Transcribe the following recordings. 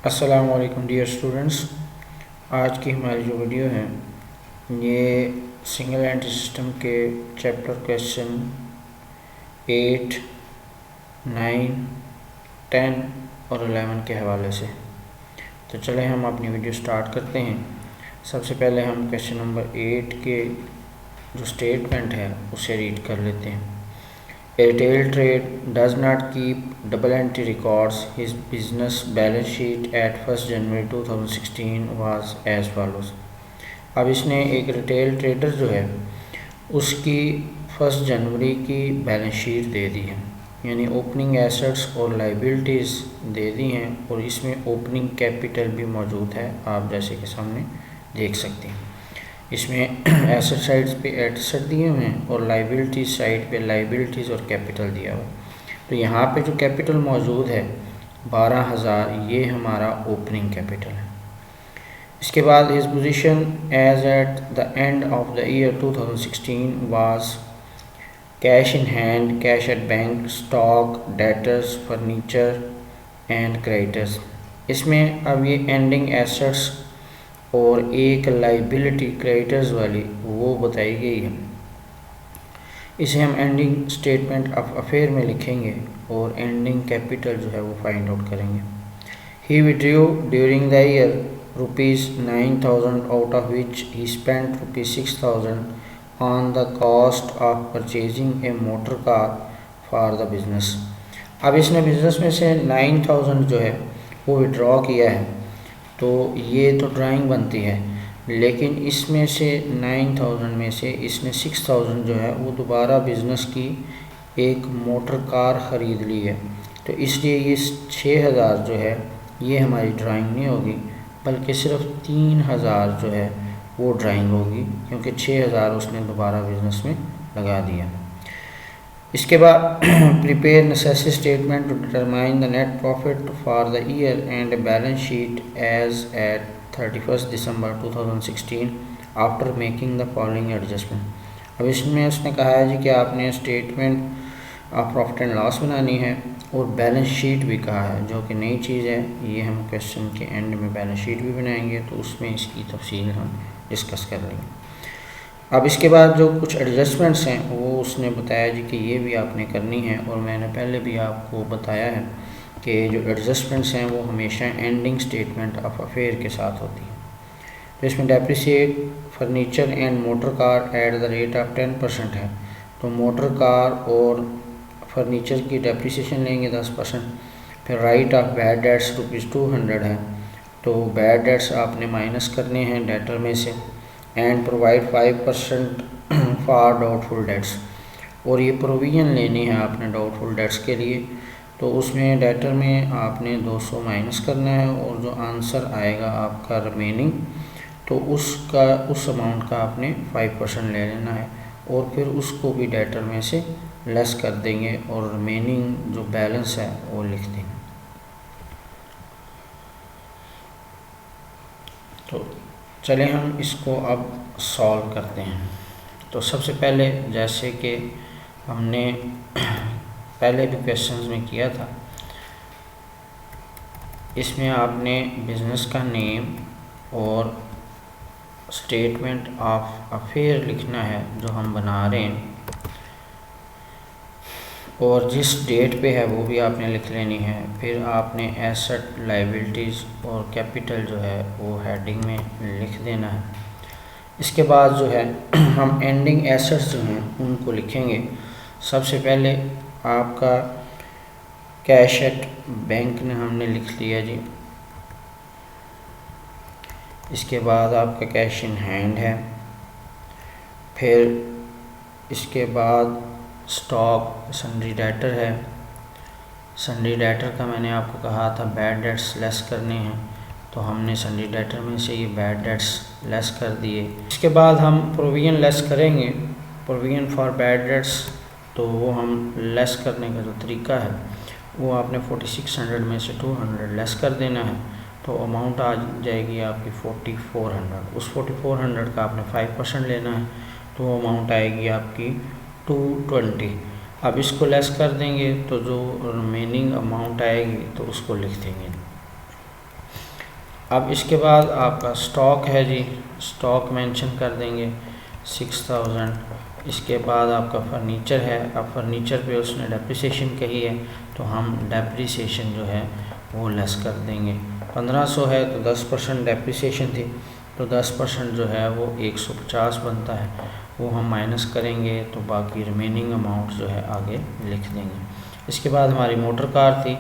अस्सलाम वालेकुम dear students. आज की हमारी जो वीडियो है ये सिंगल एंट्री सिस्टम के चैप्टर क्वेश्चन 8, 9, 10 और 11 के हवाले से। तो चलें हम अपनी वीडियो स्टार्ट करते हैं। सबसे पहले हम क्वेश्चन नंबर 8 के जो स्टेटमेंट है उसे रीड कर लेते हैं। A retail trade does not keep double entry records. His business balance sheet at 1st January 2016 was as follows. अब इसने एक रिटेल ट्रेडर जो है उसकी 1 जनवरी की बैलेंस शीट दे दी है, यानी ओपनिंग एसेट्स और लाइबिलिटीज़ दे दी हैं और इसमें ओपनिंग कैपिटल भी मौजूद है, आप जैसे कि सामने देख सकते हैं। इसमें एसेट साइड्स पे एसेट दिए हुए हैं और लाइबिलिटी साइड पे लाइबिलिटीज़ और कैपिटल दिया हुआ है। तो यहाँ पे जो कैपिटल मौजूद है 12,000, ये हमारा ओपनिंग कैपिटल है। इसके बाद his position as at the end of the year 2016 was cash in hand, cash at bank, stock, debtors, furniture and creditors. इसमें अब ये एंडिंग एसेट्स और एक लाइबिलिटी क्रेडिटर्स वाली वो बताई गई है। इसे हम एंडिंग स्टेटमेंट ऑफ अफेयर में लिखेंगे और एंडिंग कैपिटल जो है वो फाइंड आउट करेंगे। ही withdrew during the year ₹9,000 out of which he spent ₹6,000 on the cost of purchasing A motor car for the business. अब इसने बिज़नेस में से 9,000 जो है वो विड्रॉ किया है, तो ये तो ड्राइंग बनती है, लेकिन इसमें से 9,000 में से इसने 6,000 जो है वो दोबारा बिज़नेस की एक मोटर कार ख़रीद ली है। तो इसलिए ये 6,000 जो है ये हमारी ड्राइंग नहीं होगी, बल्कि सिर्फ 3,000 जो है वो ड्राइंग होगी, क्योंकि 6,000 उसने दोबारा बिज़नेस में लगा दिया। इसके बाद prepare necessary statement to determine the net profit for the year and balance sheet as at 31 December 2016 after making the following adjustment. अब इसमें उसने कहा है जी कि आपने statement of profit and loss बनानी है और बैलेंस शीट भी कहा है, जो कि नई चीज़ है। ये हम क्वेश्चन के एंड में बैलेंस शीट भी बनाएंगे, तो उसमें इसकी तफसील हम डिस्कस कर लेंगे। अब इसके बाद जो कुछ एडजस्टमेंट्स हैं वो उसने बताया जी कि ये भी आपने करनी है, और मैंने पहले भी आपको बताया है कि जो एडजस्टमेंट्स हैं वो हमेशा एंडिंग स्टेटमेंट ऑफ अफेयर के साथ होती है। तो इसमें depreciate furniture and motor car at the rate of 10% है, तो मोटर कार और फर्नीचर की डेप्रिसिएशन लेंगे 10%। फिर राइट ऑफ बैड डेट्स ₹200 है, तो बैड डेट्स आपने माइनस करने हैं डेटर में से। And provide 5% for doubtful debts, और ये प्रोविज़न लेनी है आपने डाउटफुल डेट्स के लिए, तो उसमें डेटर में आपने 200 माइनस करना है और जो आंसर आएगा आपका रिमेनिंग, तो उसका उस अमाउंट का आपने 5% ले लेना है और फिर उसको भी डेटर में से लेस कर देंगे और रिमेनिंग जो बैलेंस है वो लिख देंगे। तो चलें हम इसको अब सॉल्व करते हैं। तो सबसे पहले जैसे कि हमने पहले भी क्वेश्चंस में किया था, इसमें आपने बिज़नेस का नेम और स्टेटमेंट ऑफ अफेयर लिखना है जो हम बना रहे हैं, और जिस डेट पे है वो भी आपने लिख लेनी है। फिर आपने एसेट, लाइबिलिटीज़ और कैपिटल जो है वो हेडिंग में लिख देना है। इसके बाद जो है हम एंडिंग एसेट्स जो हैं उनको लिखेंगे। सबसे पहले आपका कैश एट बैंक ने हमने लिख लिया जी। इसके बाद आपका कैश इन हैंड है। फिर इसके बाद स्टॉक सन्ड्री डेटर है। सन्ड्री डेटर का मैंने आपको कहा था बैड डेट्स लेस करने हैं, तो हमने सन्ड्री डेटर में से ये बैड डेट्स लेस कर दिए। इसके बाद हम प्रोविज़न लेस करेंगे, प्रोविज़न फॉर बैड डेट्स, तो वो हम लेस करने का जो तरीका है वो आपने 4600 में से 200 लेस कर देना है, तो अमाउंट आ जाएगी आपकी 4400। उस 4400 का आपने 5% लेना है, तो वो अमाउंट आएगी आपकी 220। अब इसको लेस कर देंगे तो जो रिमेनिंग अमाउंट आएगी तो उसको लिख देंगे। अब इसके बाद आपका स्टॉक है जी, स्टॉक मेंशन कर देंगे 6000। इसके बाद आपका फर्नीचर है, अब फर्नीचर पे उसने डेप्रिसिएशन कही है तो हम डेप्रिसिएशन जो है वो लेस कर देंगे। 1500 है तो 10% डेप्रिसिएशन थी, तो 10% जो है वो 150 बनता है, वो हम माइनस करेंगे तो बाकी रिमेनिंग अमाउंट जो है आगे लिख देंगे। इसके बाद हमारी मोटर कार थी,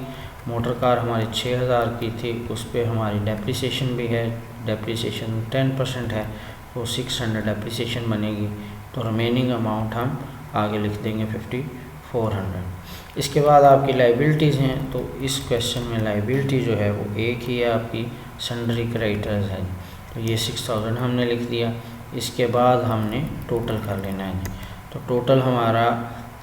मोटर कार हमारी 6000 की थी, उस पर हमारी डेप्रिसिएशन भी है, डेप्रिसिएशन 10% है तो 600 डेप्रिसिएशन बनेगी, तो रिमेनिंग अमाउंट हम आगे लिख देंगे 5400। इसके बाद आपकी लाइबिलिटीज़ हैं, तो इस क्वेश्चन में लाइबिलिटी जो है वो एक ही है आपकी, सन्ड्री क्रेडिटर्स है, तो ये 6000 हमने लिख दिया। इसके बाद हमने टोटल कर लेना है, तो टोटल हमारा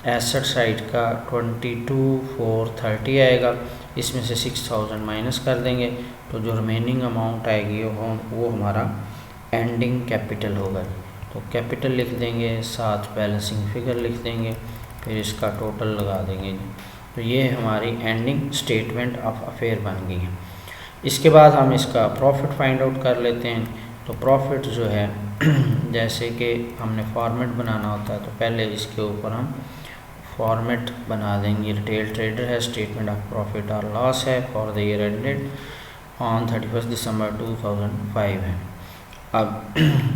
एसेट साइड का 22,430 आएगा, इसमें से 6000 माइनस कर देंगे तो जो रिमेनिंग अमाउंट आएगी वो हमारा एंडिंग कैपिटल होगा। तो कैपिटल लिख देंगे, साथ बैलेंसिंग फिगर लिख देंगे, फिर इसका टोटल लगा देंगे। तो ये हमारी एंडिंग स्टेटमेंट ऑफ अफेयर बन गई है। इसके बाद हम इसका प्रॉफिट फाइंड आउट कर लेते हैं। तो प्रॉफिट जो है जैसे कि हमने फॉर्मेट बनाना होता है, तो पहले इसके ऊपर हम फॉर्मेट बना देंगे। रिटेल ट्रेडर है, स्टेटमेंट ऑफ प्रॉफिट और लॉस है for the year ended on 31 दिसंबर 2005 है। अब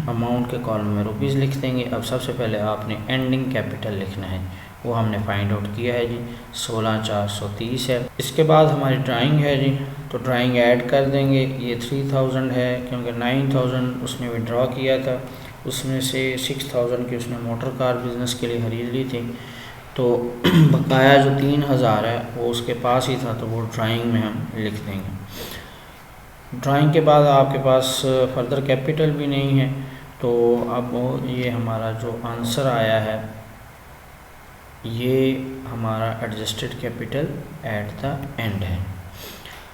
अमाउंट के कॉलम में रुपीज़ लिख देंगे। अब सबसे पहले आपने एंडिंग कैपिटल लिखना है, वो हमने फाइंड आउट किया है जी, 16,430 है। इसके बाद हमारी ड्राइंग है जी, तो ड्राइंग ऐड कर देंगे। ये 3000 है क्योंकि 9000 उसने विड्रॉ किया था, उसमें से 6000 की उसने मोटर कार बिज़नेस के लिए खरीद ली थी, तो बकाया जो 3000 है वो उसके पास ही था, तो वो ड्राइंग में हम लिख देंगे। ड्राइंग के बाद आपके पास फर्दर कैपिटल भी नहीं है, तो अब ये हमारा जो आंसर आया है ये हमारा adjusted capital at the and है।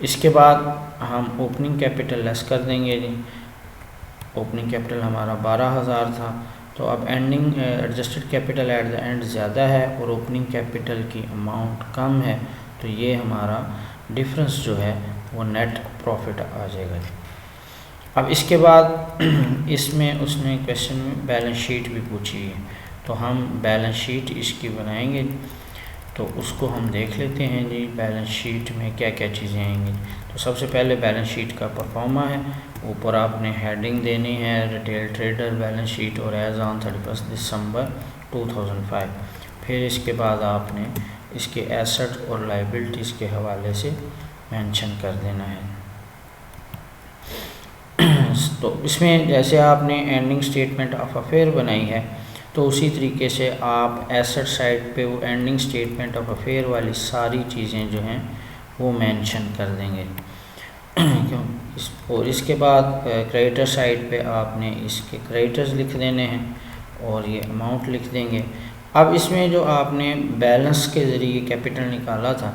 इसके बाद हम ओपनिंग कैपिटल लेस कर देंगे जी। ओपनिंग कैपिटल हमारा 12000 था, तो अब ending adjusted capital at the and ज़्यादा है और ओपनिंग कैपिटल की अमाउंट कम है, तो ये हमारा डिफरेंस जो है वो नेट प्रॉफिट आ जाएगा। अब इसके बाद इसमें उसने क्वेश्चन में बैलेंस शीट भी पूछी है, तो हम बैलेंस शीट इसकी बनाएंगे, तो उसको हम देख लेते हैं जी। बैलेंस शीट में क्या क्या चीज़ें आएंगी, तो सबसे पहले बैलेंस शीट का परफॉर्मा है, ऊपर आपने हेडिंग देनी है रिटेल ट्रेडर बैलेंस शीट और एज ऑन 31 दिसंबर 2005। फिर इसके बाद आपने इसके एसेट और लाइबिलिटीज़ के हवाले से मेंशन कर देना है। तो इसमें जैसे आपने एंडिंग स्टेटमेंट ऑफ अफेयर बनाई है, तो उसी तरीके से आप एसेट साइड पे वो एंडिंग स्टेटमेंट ऑफ अफेयर वाली सारी चीज़ें जो हैं वो मेंशन कर देंगे। क्यों और इसके बाद क्रेडिटर साइड पे आपने इसके क्रेडिटर्स लिख देने हैं और ये अमाउंट लिख देंगे। अब इसमें जो आपने बैलेंस के ज़रिए कैपिटल निकाला था,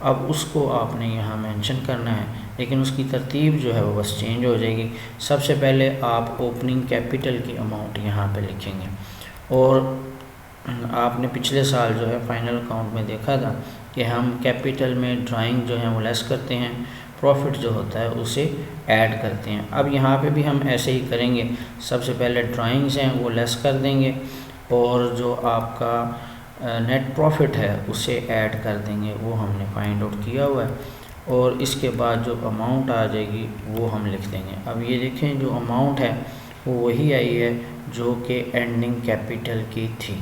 अब उसको आपने यहाँ मेंशन करना है, लेकिन उसकी तरतीब जो है वो बस चेंज हो जाएगी। सबसे पहले आप ओपनिंग कैपिटल की अमाउंट यहाँ पे लिखेंगे, और आपने पिछले साल जो है फाइनल अकाउंट में देखा था कि हम कैपिटल में ड्राइंग जो है वो लेस करते हैं, प्रॉफिट जो होता है उसे ऐड करते हैं। अब यहाँ पे भी हम ऐसे ही करेंगे, सबसे पहले ड्राइंग्स हैं वो लेस कर देंगे और जो आपका नेट प्रॉफिट है उसे ऐड कर देंगे, वो हमने फाइंड आउट किया हुआ है, और इसके बाद जो अमाउंट आ जाएगी वो हम लिख देंगे। अब ये देखें जो अमाउंट है वो वही आई है जो कि एंडिंग कैपिटल की थी,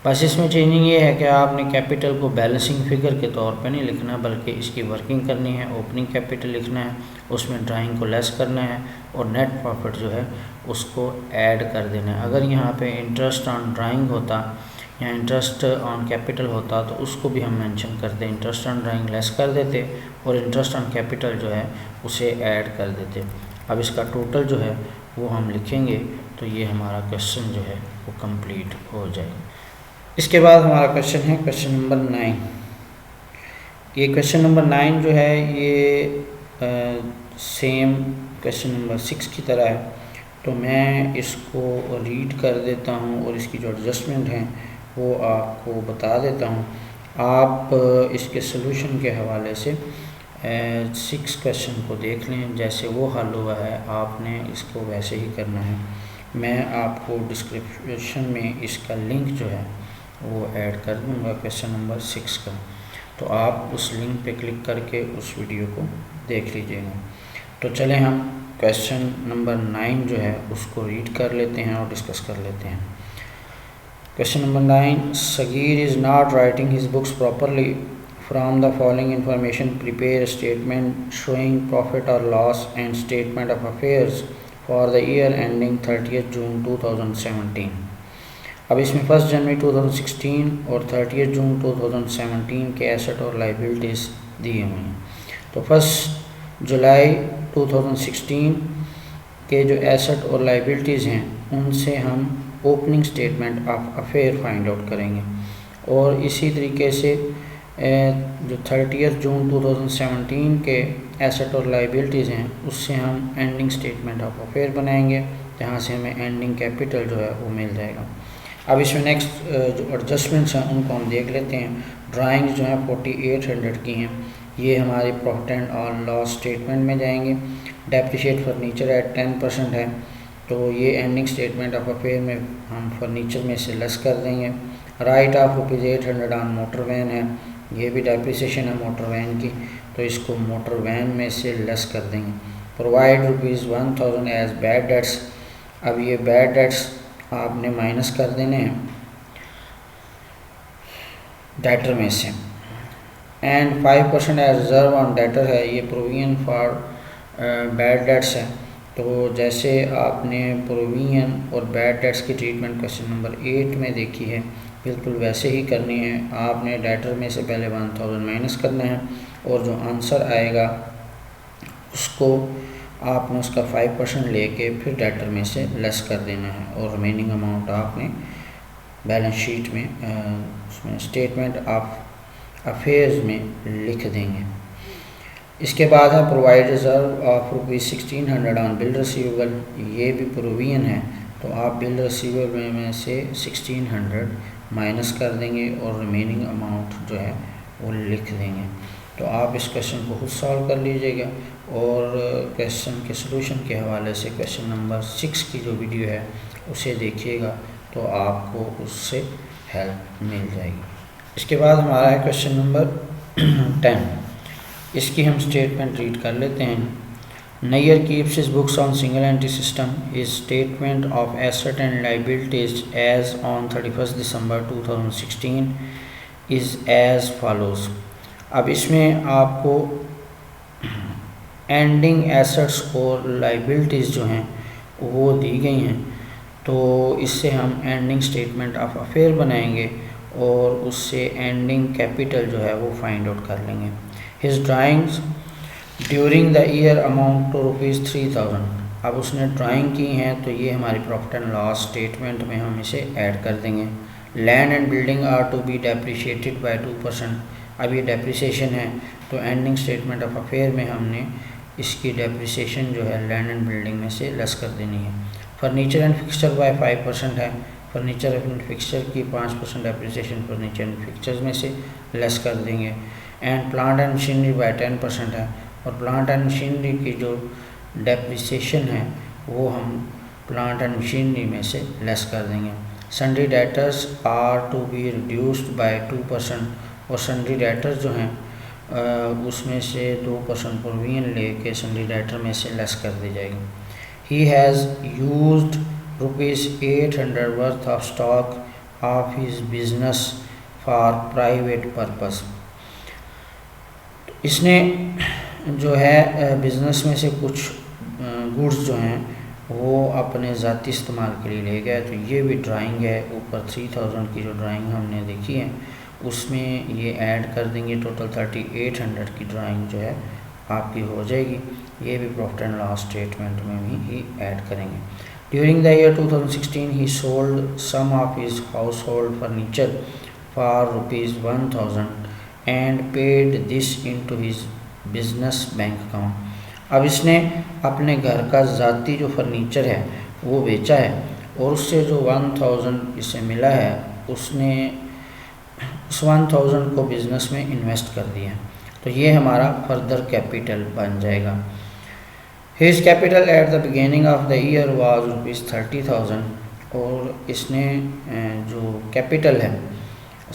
बस इसमें चेंजिंग ये है कि आपने कैपिटल को बैलेंसिंग फिगर के तौर पे नहीं लिखना, बल्कि इसकी वर्किंग करनी है। ओपनिंग कैपिटल लिखना है, उसमें ड्राइंग को लेस करना है और नेट प्रॉफिट जो है उसको ऐड कर देना है। अगर यहाँ पे इंटरेस्ट ऑन ड्राइंग होता या इंटरेस्ट ऑन कैपिटल होता तो उसको भी हम मेंशन करते, इंटरेस्ट ऑन ड्राइंग लेस कर देते और इंटरेस्ट ऑन कैपिटल जो है उसे ऐड कर देते। अब इसका टोटल जो है वो हम लिखेंगे, तो ये हमारा क्वेश्चन जो है वो कंप्लीट हो जाएगा। इसके बाद हमारा क्वेश्चन है क्वेश्चन नंबर 9। ये क्वेश्चन नंबर 9 जो है ये सेम क्वेश्चन नंबर 6 की तरह है, तो मैं इसको रीड कर देता हूँ और इसकी जो एडजस्टमेंट हैं वो आपको बता देता हूँ। आप इसके सलूशन के हवाले से 6 क्वेश्चन को देख लें, जैसे वो हल हुआ है आपने इसको वैसे ही करना है। मैं आपको डिस्क्रिप्शन में इसका लिंक जो है वो ऐड कर दूँगा क्वेश्चन नंबर 6 का, तो आप उस लिंक पे क्लिक करके उस वीडियो को देख लीजिएगा। तो चलें हम क्वेश्चन नंबर 9 जो है उसको रीड कर लेते हैं और डिस्कस कर लेते हैं। Question number 9, Sagir is not writing his books properly. From the following information, prepare a statement showing profit or loss and statement of affairs for the year ending 30th June 2017। अब इसमें 1 जनवरी 2016 और 30th जून 2017 के asset और liabilities दिए हुए हैं। तो 1 जुलाई 2016 के जो एसेट और लाइबिलिटीज़ हैं उनसे हम opening statement of affair find out करेंगे, और इसी तरीके से जो 30th जून 2017 के एसेट और लाइबिलिटीज़ हैं उससे हम एंडिंग स्टेटमेंट ऑफ अफेयर बनाएंगे, जहाँ से हमें एंडिंग कैपिटल जो है वो मिल जाएगा। अब इसमें नेक्स्ट जो एडजस्टमेंट्स हैं उनको हम देख लेते हैं। ड्राइंग जो है 4800 की हैं, ये हमारे प्रॉफिट एंड लॉस स्टेटमेंट में जाएंगे। डेप्रिशिएट फर्नीचर एट 10% है, तो ये एंडिंग स्टेटमेंट ऑफ अफेयर में हम फर्नीचर में से लेस कर देंगे। Write off ₹800 on motor van है, ये भी डेप्रिसिएशन है मोटर वैन की, तो इसको मोटर वैन में से लेस कर देंगे। प्रोवाइड ₹1000 एज बैड डेट्स, अब ये बैड डेट्स आपने माइनस कर देने हैं डेटर में से। And 5% as reserve on debtor है, ये प्रोविजन फॉर बैड डेट्स है। तो जैसे आपने प्रोविजन और बैड डेट्स की ट्रीटमेंट क्वेश्चन नंबर 8 में देखी है, बिल्कुल वैसे ही करनी है। आपने डेटर में से पहले 1000 माइनस करना है, और जो आंसर आएगा उसको आपने उसका 5% लेके फिर डेटर में से लेस कर देना है, और रिमेनिंग अमाउंट आपने बैलेंस शीट में उसमें स्टेटमेंट ऑफ अफेयर्स में लिख देंगे। इसके बाद है provide reserve of ₹1600 on bill receivable, ये भी प्रोविजन है, तो आप बिल रिसीवेबल में से 1600 माइनस कर देंगे और रिमेनिंग अमाउंट जो है वो लिख देंगे। तो आप इस क्वेश्चन को खुद सॉल्व कर लीजिएगा, और क्वेश्चन के सलूशन के हवाले से क्वेश्चन नंबर 6 की जो वीडियो है उसे देखिएगा, तो आपको उससे हेल्प मिल जाएगी। इसके बाद हमारा है क्वेश्चन नंबर 10, इसकी हम स्टेटमेंट रीड कर लेते हैं। Nair keeps his books on single entry system. His statement of asset and liabilities as on 31st December 2016 is as follows। अब इसमें आपको एंडिंग एसेट्स और लाइबिलिटीज़ जो हैं वो दी गई हैं, तो इससे हम एंडिंग स्टेटमेंट ऑफ अफेयर बनाएंगे और उससे एंडिंग कैपिटल जो है वो फाइंड आउट कर लेंगे। His drawings during the year amount to ₹3000। अब उसने ड्राइंग की हैं, तो ये हमारी प्रॉफिट एंड लॉस स्टेटमेंट में हम इसे ऐड कर देंगे। Land and building are to be depreciated by 2%, अब ये डेप्रिसिएशन है, तो एंडिंग स्टेटमेंट ऑफ अफेयर में हमने इसकी डेप्रिसिएशन जो है लैंड एंड बिल्डिंग में से लेस कर देनी है। फर्नीचर एंड फिक्सचर बाय 5% है, फर्नीचर एंड फिक्सचर की 5% डेप्रिसिएशन फर्नीचर एंड फिक्सचर्स में से लेस कर देंगे। And plant and machinery by 10% है, और प्लांट एंड मशीनरी की जो डेप्रिसिएशन है वो हम प्लांट एंड मशीनरी में से लेस कर देंगे। Sundry debtors are to be reduced by 2%, और सन्ड्री डेटर्स जो हैं उसमें से 2% प्रोविजन लेके सन्ड्री डेटर में से लेस कर दी जाएगी। He has used ₹800 worth of stock of his business for private purpose, इसने जो है बिज़नेस में से कुछ गुड्स जो हैं वो अपने ज़ाती इस्तेमाल के लिए ले गया, तो ये भी ड्राइंग है। ऊपर 3000 की जो ड्राइंग हमने देखी है उसमें ये ऐड कर देंगे, टोटल 3800 की ड्राइंग जो है आपकी हो जाएगी। ये भी प्रॉफिट एंड लॉस स्टेटमेंट में भी ही ऐड करेंगे। During the year 2016 he sold some of his household furniture for ₹1000 and paid this into his business bank account. अब इसने अपने घर का ज़ाती जो फर्नीचर है वो बेचा है, और उससे जो 1000 इसे मिला है उसने उस 1000 को बिज़नेस में इन्वेस्ट कर दिया। तो ये हमारा फर्दर कैपिटल बन जाएगा। His capital at the beginning of the year was ₹30,000, और इसने जो कैपिटल है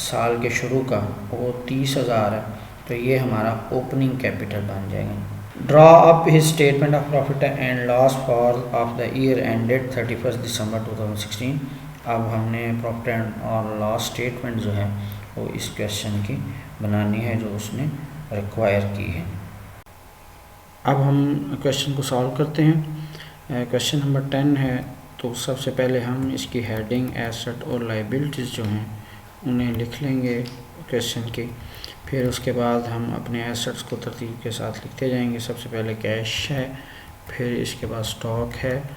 साल के शुरू का वो 30,000 है, तो ये हमारा ओपनिंग कैपिटल बन जाएगा। Draw up his statement of profit and loss for of the year ended 31 December 2016। अब हमने प्रॉफिट एंड और लॉस स्टेटमेंट जो है वो इस क्वेश्चन की बनानी है जो उसने रिक्वायर की है। अब हम क्वेश्चन को सॉल्व करते हैं। क्वेश्चन नंबर 10 है, तो सबसे पहले हम इसकी हेडिंग एसेट और लायबिलिटीज़ जो हैं उन्हें लिख लेंगे क्वेश्चन की। फिर उसके बाद हम अपने एसेट्स को तरतीब के साथ लिखते जाएंगे। सबसे पहले कैश है, फिर इसके बाद स्टॉक है,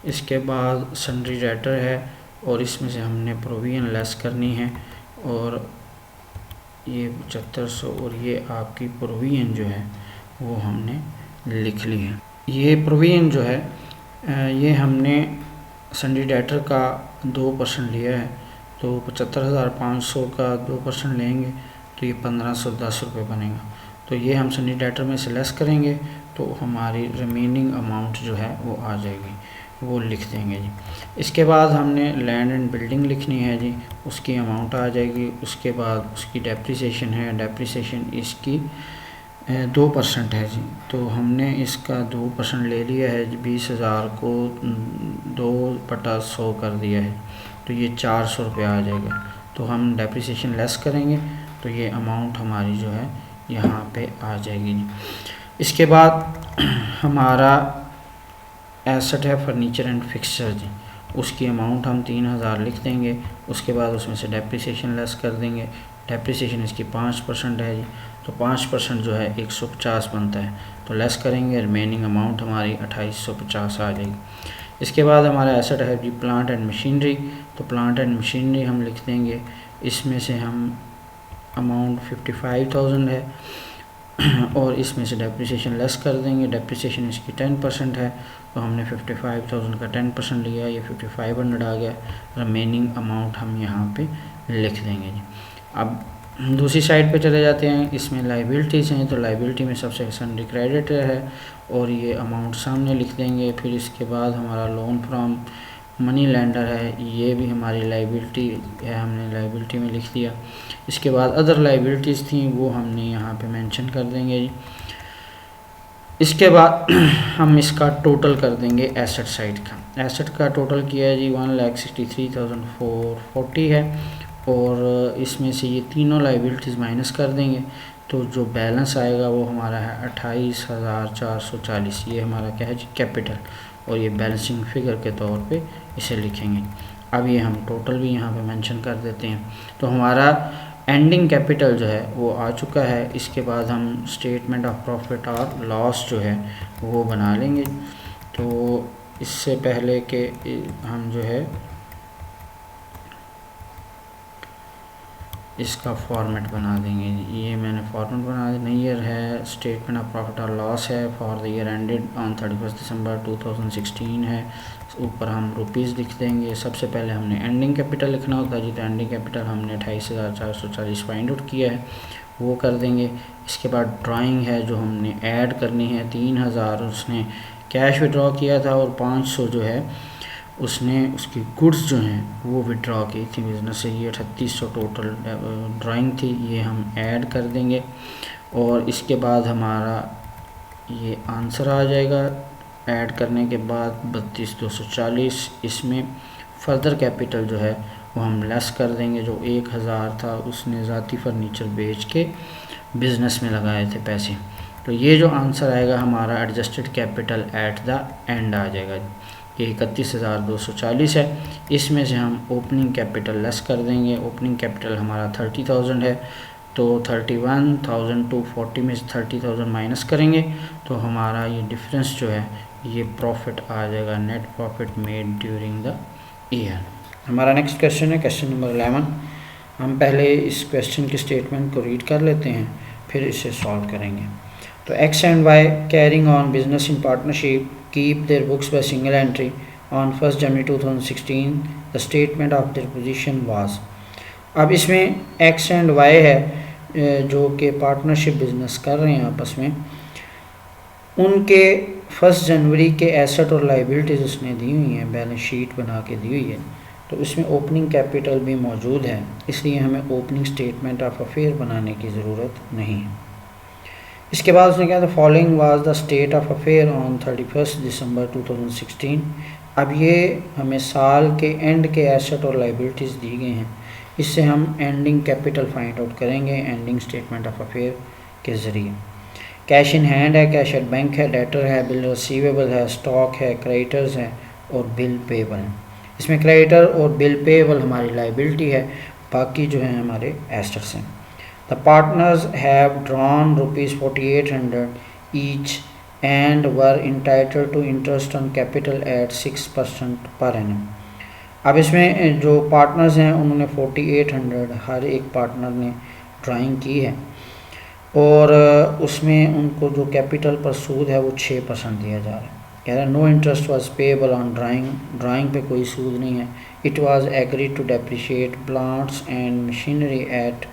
इसके बाद सन्ड्री डेटर है, और इसमें से हमने प्रोविजन लेस करनी है, और ये 7500 और ये आपकी प्रोविजन जो है वो हमने लिख ली है। ये प्रोविजन जो है ये हमने सन्ड्री डेटर का 2% लिया है, तो 75,500 का 2% लेंगे तो ये 1,510 रुपये बनेगा। तो ये हम सन्ड्री डेटर में से लेस करेंगे तो हमारी रिमेनिंग अमाउंट जो है वो आ जाएगी, वो लिख देंगे जी। इसके बाद हमने लैंड एंड बिल्डिंग लिखनी है जी, उसकी अमाउंट आ जाएगी। उसके बाद उसकी डेप्रिसिएशन है, डेप्रिसिएशन इसकी 2% है जी, तो हमने इसका 2% ले लिया है। 20,000 को 2/100 कर दिया है, तो ये 400 रुपये आ जाएगा। तो हम डेप्रिसिएशन लेस करेंगे तो ये अमाउंट हमारी जो है यहाँ पे आ जाएगी जी। इसके बाद हमारा एसेट है फर्नीचर एंड फिक्सचर जी, उसकी अमाउंट हम 3,000 लिख देंगे। उसके बाद उसमें से डेप्रिसिएशन लेस कर देंगे। डेप्रिसिएशन इसकी 5% है जी, तो 5% जो है 150 बनता है, तो लेस करेंगे, रिमेनिंग अमाउंट हमारी 2850 आ जाएगी। इसके बाद हमारा एसेट है जी प्लांट एंड मशीनरी, तो प्लांट एंड मशीनरी हम लिख देंगे। इसमें से हम अमाउंट 55,000 है, और इसमें से डेप्रिसिएशन लेस कर देंगे। डेप्रिसिएशन इसकी 10% है, तो हमने 55,000 का 10% लिया, ये 5500 आ गया। रिमेनिंग अमाउंट हम यहाँ पे लिख देंगे जी। अब दूसरी साइड पे चले जाते हैं। इसमें लायबिलिटीज़ हैं, तो लायबिलिटी में सबसे सन्ड्री क्रेडिटर है, और ये अमाउंट सामने लिख देंगे। फिर इसके बाद हमारा लोन फ्रॉम मनी लेंडर है, ये भी हमारी लायबिलिटी है, हमने लायबिलिटी में लिख दिया। इसके बाद अदर लायबिलिटीज़ थी वो हमने यहाँ पे मेंशन कर देंगे जी। इसके बाद हम इसका टोटल कर देंगे एसेट साइड का। एसेट का टोटल किया है जी 1,63,440 है, और इसमें से ये तीनों लायबिलिटीज़ माइनस कर देंगे, तो जो बैलेंस आएगा वो हमारा है 28,440। ये हमारा क्या है जी कैपिटल, और ये बैलेंसिंग फिगर के तौर पे इसे लिखेंगे। अब ये हम टोटल भी यहाँ पे मेंशन कर देते हैं। तो हमारा एंडिंग कैपिटल जो है वो आ चुका है। इसके बाद हम स्टेटमेंट ऑफ प्रॉफिट और लॉस जो है वो बना लेंगे। तो इससे पहले कि हम जो है इसका फॉर्मेट बना देंगे, ये मैंने फॉर्मेट बना दिया। ईयर है, स्टेटमेंट ऑफ प्रॉफिट और लॉस है for the year ended on 31 December 2016 है। ऊपर हम रुपीज़ लिख देंगे। सबसे पहले हमने एंडिंग कैपिटल लिखना होता है जी, तो एंडिंग कैपिटल हमने 28,440 फाइंड आउट किया है, वो कर देंगे। इसके बाद ड्राइंग है जो हमने ऐड करनी है। 3,000 उसने कैश विड्रॉ किया था, और 500 जो है उसने उसकी गुड्स जो हैं वो विड्रॉ की थी बिज़नेस से। ये 3800 टोटल ड्राइंग थी, ये हम ऐड कर देंगे। और इसके बाद हमारा ये आंसर आ जाएगा ऐड करने के बाद 32,240। इसमें फर्दर कैपिटल जो है वो हम लेस कर देंगे। जो 1,000 था उसने ज़ाती फर्नीचर बेच के बिज़नेस में लगाए थे पैसे, तो ये जो आंसर आएगा हमारा adjusted capital at the end आ जाएगा। ये 31,240 है। इसमें से हम ओपनिंग कैपिटल लेस कर देंगे। ओपनिंग कैपिटल हमारा 30,000 है, तो 31,240 में से 30,000 माइनस करेंगे तो हमारा ये डिफरेंस जो है ये प्रॉफिट आ जाएगा, net profit made during the year. हमारा नेक्स्ट क्वेश्चन है क्वेश्चन नंबर 11। हम पहले इस क्वेश्चन के स्टेटमेंट को रीड कर लेते हैं, फिर इसे सॉल्व करेंगे। तो X and Y carrying on business in partnership keep their books by single entry on 1st January 2016. The statement of their position was, अब इसमें एक्स एंड वाई है जो कि पार्टनरशिप बिजनेस कर रहे हैं आपस में, उनके 1 जनवरी के एसेट और लाइबिलिटीज़ उसने दी हुई हैं, बैलेंस शीट बना के दी हुई है। तो इसमें ओपनिंग कैपिटल भी मौजूद है, इसलिए हमें ओपनिंग स्टेटमेंट ऑफ अफेयर बनाने की ज़रूरत नहीं है। इसके बाद उसने कहा था following was the state of affair on 31 December 2016। अब ये हमें साल के एंड के एसेट और लाइबिलिटीज़ दी गई हैं, इससे हम एंडिंग कैपिटल फाइंड आउट करेंगे एंडिंग स्टेटमेंट ऑफ अफेयर के ज़रिए। कैश इन हैंड है, कैश एट बैंक है, डेटर है, बिल रिसीवेबल है, स्टॉक है, क्रेडिटर्स है और बिल पेबल है। इसमें क्रेडिटर और बिल पेबल हमारी लाइबिलिटी है, बाकी जो है हमारे एसेट्स हैं। The partners have drawn ₹4800 each and were entitled to interest on capital at 6% per annum. अब इसमें जो पार्टनर्स हैं उन्होंने 4800 हर एक पार्टनर ने ड्राइंग की है और उसमें उनको जो कैपिटल पर सूद है वो 6% दिया जा रहा है। कह रहा है no interest was payable on drawing पे कोई सूद नहीं है। It was agreed to depreciate plants and machinery at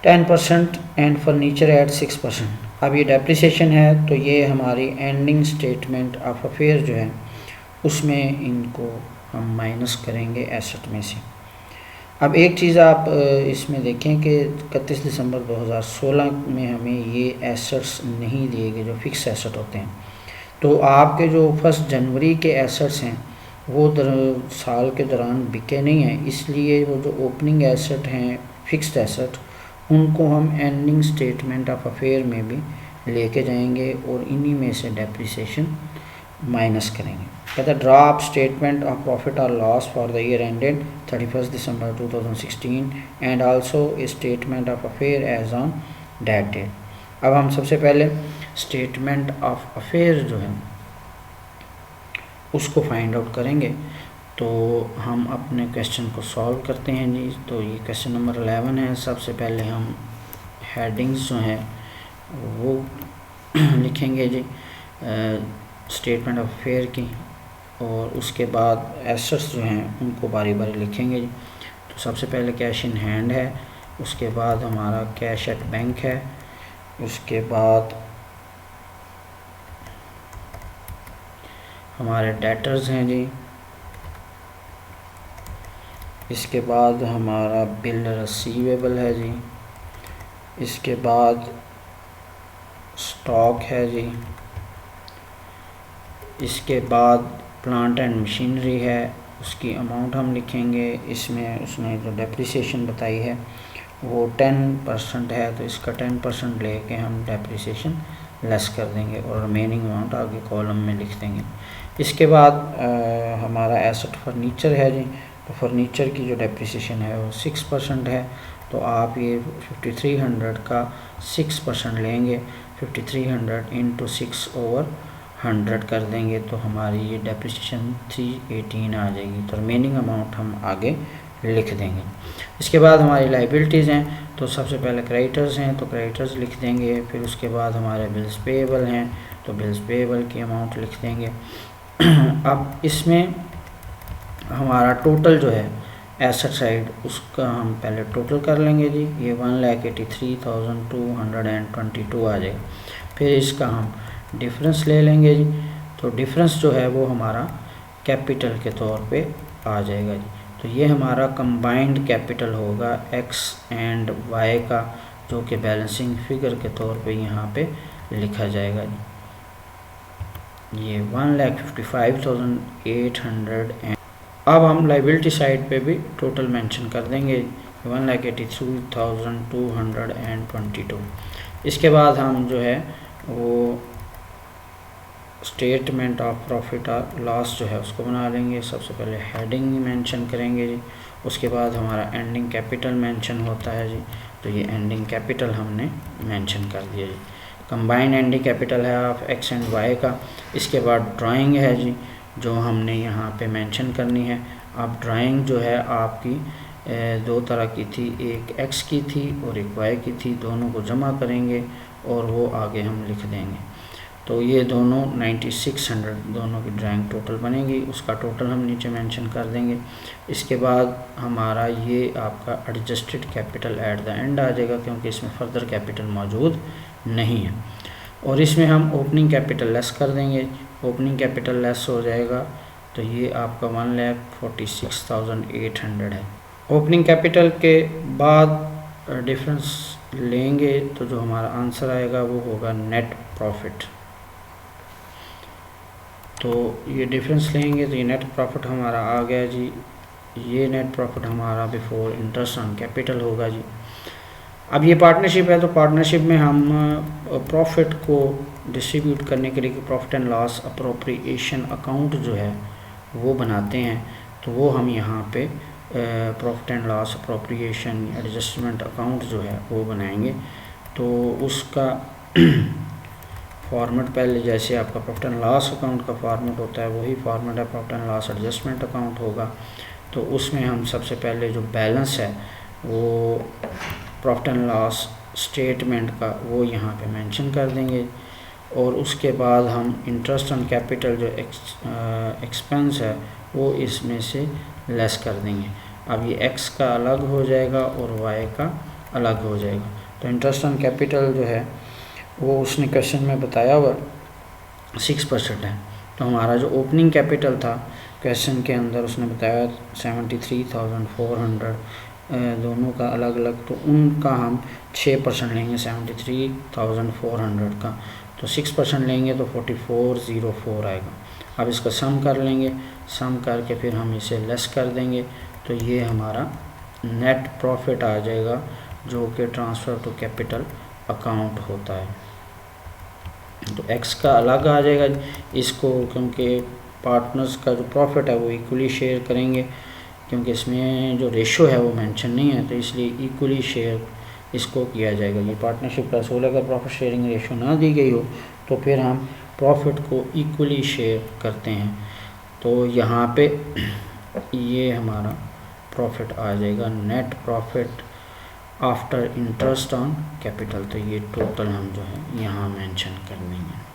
10% and furniture at 6%। अब ये डेप्रिसिएशन है तो ये हमारी एंडिंग स्टेटमेंट ऑफ अफेयर जो है उसमें इनको हम माइनस करेंगे एसेट में से। अब एक चीज़ आप इसमें देखें कि 31 दिसंबर 2016 में हमें ये एसेट्स नहीं दिए गए जो फिक्स एसेट होते हैं। तो आपके जो 1 जनवरी के एसेट्स हैं वो साल के दौरान बिके नहीं हैं, इसलिए वो जो ओपनिंग एसेट हैं फिक्स्ड एसेट उनको हम एंडिंग स्टेटमेंट ऑफ अफेयर में भी लेके जाएंगे और इन्हीं में से डेप्रिसिएशन माइनस करेंगे। कहता है draw up statement of profit और loss for the year ended 31 December 2016 and also a statement of affair as on that date. अब हम सबसे पहले स्टेटमेंट ऑफ अफेयर जो है उसको फाइंड आउट करेंगे। तो हम अपने क्वेश्चन को सॉल्व करते हैं जी। तो ये क्वेश्चन नंबर 11 है। सबसे पहले हम हेडिंग्स जो हैं वो लिखेंगे जी स्टेटमेंट ऑफ अफेयर की, और उसके बाद एसेट्स जो हैं उनको बारी बारी लिखेंगे जी। तो सबसे पहले कैश इन हैंड है, उसके बाद हमारा कैश एट बैंक है, उसके बाद हमारे डेटर्स हैं जी, इसके बाद हमारा बिल रिसीवेबल है जी, इसके बाद स्टॉक है जी, इसके बाद प्लांट एंड मशीनरी है, उसकी अमाउंट हम लिखेंगे। इसमें उसने जो डेप्रिसिएशन बताई है वो 10% है, तो इसका 10% लेके हम डेप्रिसिएशन लेस कर देंगे और रिमेनिंग अमाउंट आगे कॉलम में लिख देंगे। इसके बाद हमारा एसेट फर्नीचर है जी। तो फर्नीचर की जो डेप्रिसिएशन है वो 6% है, तो आप ये 5300 का 6% लेंगे, 5300 इंटू 6/100 कर देंगे तो हमारी ये डेप्रिसिएशन 318 आ जाएगी। तो रिमेनिंग अमाउंट हम आगे लिख देंगे। इसके बाद हमारी लाइबिलिटीज़ हैं, तो सबसे पहले क्रेडिटर्स हैं तो क्रेडिटर्स लिख देंगे, फिर उसके बाद हमारे बिल्स पेएबल हैं तो बिल्स पेएबल की अमाउंट लिख देंगे। अब इसमें हमारा टोटल जो है एसेट साइड उसका हम पहले टोटल कर लेंगे जी। ये 1,83,222 आ जाएगा। फिर इसका हम डिफरेंस ले लेंगे जी। तो डिफरेंस जो है वो हमारा कैपिटल के तौर पे आ जाएगा जी। तो ये हमारा कंबाइंड कैपिटल होगा एक्स एंड वाई का, जो कि बैलेंसिंग फिगर के तौर पे यहाँ पे लिखा जाएगा जी। ये 1,55,800। अब हम लाइबिलिटी साइड पे भी टोटल मेंशन कर देंगे 1,83,222। इसके बाद हम जो है वो स्टेटमेंट ऑफ प्रॉफिट और लॉस जो है उसको बना लेंगे। सबसे पहले हेडिंग मेंशन करेंगे जी, उसके बाद हमारा एंडिंग कैपिटल मेंशन होता है जी। तो ये एंडिंग कैपिटल हमने मेंशन कर दिया जी। कंबाइंड एंडिंग कैपिटल है ऑफ एक्स एंड वाई का। इसके बाद ड्राइंग है जी जो हमने यहाँ पे मेंशन करनी है। अब ड्राइंग जो है आपकी दो तरह की थी, एक एक्स की थी और एक वाई की थी, दोनों को जमा करेंगे और वो आगे हम लिख देंगे। तो ये दोनों 9600 दोनों की ड्राइंग टोटल बनेगी, उसका टोटल हम नीचे मेंशन कर देंगे। इसके बाद हमारा ये आपका adjusted capital at the end आ जाएगा, क्योंकि इसमें फर्दर कैपिटल मौजूद नहीं है। और इसमें हम ओपनिंग कैपिटल लेस कर देंगे। ओपनिंग कैपिटल लेस हो जाएगा तो ये आपका 1,46,800 है। ओपनिंग कैपिटल के बाद डिफरेंस लेंगे तो जो हमारा आंसर आएगा वो होगा नेट प्रॉफिट। तो ये डिफरेंस लेंगे तो ये नेट प्रॉफिट हमारा आ गया जी। ये नेट प्रॉफिट हमारा बिफोर इंटरेस्ट ऑन कैपिटल होगा जी। अब ये पार्टनरशिप है तो पार्टनरशिप में हम प्रॉफिट को डिस्ट्रीब्यूट करने के लिए profit and loss appropriation account जो है वो बनाते हैं। तो वो हम यहाँ पे profit and loss appropriation adjustment account जो है वो बनाएंगे। तो उसका फॉर्मेट पहले जैसे आपका प्रॉफिट एंड लॉस अकाउंट का फॉर्मेट होता है वही फॉर्मेट है profit and loss adjustment account होगा। तो उसमें हम सबसे पहले जो बैलेंस है वो प्रॉफिट एंड लॉस स्टेटमेंट का वो यहाँ पे मेंशन कर देंगे। और उसके बाद हम इंटरेस्ट ऑन कैपिटल जो एक्सपेंस है वो इसमें से लेस कर देंगे। अब ये एक्स का अलग हो जाएगा और वाई का अलग हो जाएगा। तो इंटरेस्ट ऑन कैपिटल जो है वो उसने क्वेश्चन में बताया हुआ 6% है। तो हमारा जो ओपनिंग कैपिटल था क्वेश्चन के अंदर उसने बताया 73,400 दोनों का अलग अलग, तो उनका हम 6% लेंगे 73,400 का। तो 6% लेंगे तो 4404 आएगा। अब इसका सम कर लेंगे, सम करके फिर हम इसे लेस कर देंगे तो ये हमारा नेट प्रॉफिट आ जाएगा जो कि ट्रांसफ़र टू कैपिटल अकाउंट होता है। तो एक्स का अलग आ जाएगा इसको, क्योंकि पार्टनर्स का जो प्रॉफिट है वो इक्वली शेयर करेंगे, क्योंकि इसमें जो रेशो है वो मेंशन नहीं है तो इसलिए इक्वली शेयर इसको किया जाएगा। ये पार्टनरशिप का असूल है, अगर प्रॉफिट शेयरिंग रेशो ना दी गई हो तो फिर हम प्रॉफिट को इक्वली शेयर करते हैं। तो यहाँ पे ये हमारा प्रॉफिट आ जाएगा net profit after interest on capital. तो ये टोटल हम जो है यहाँ मेंशन कर देंगे।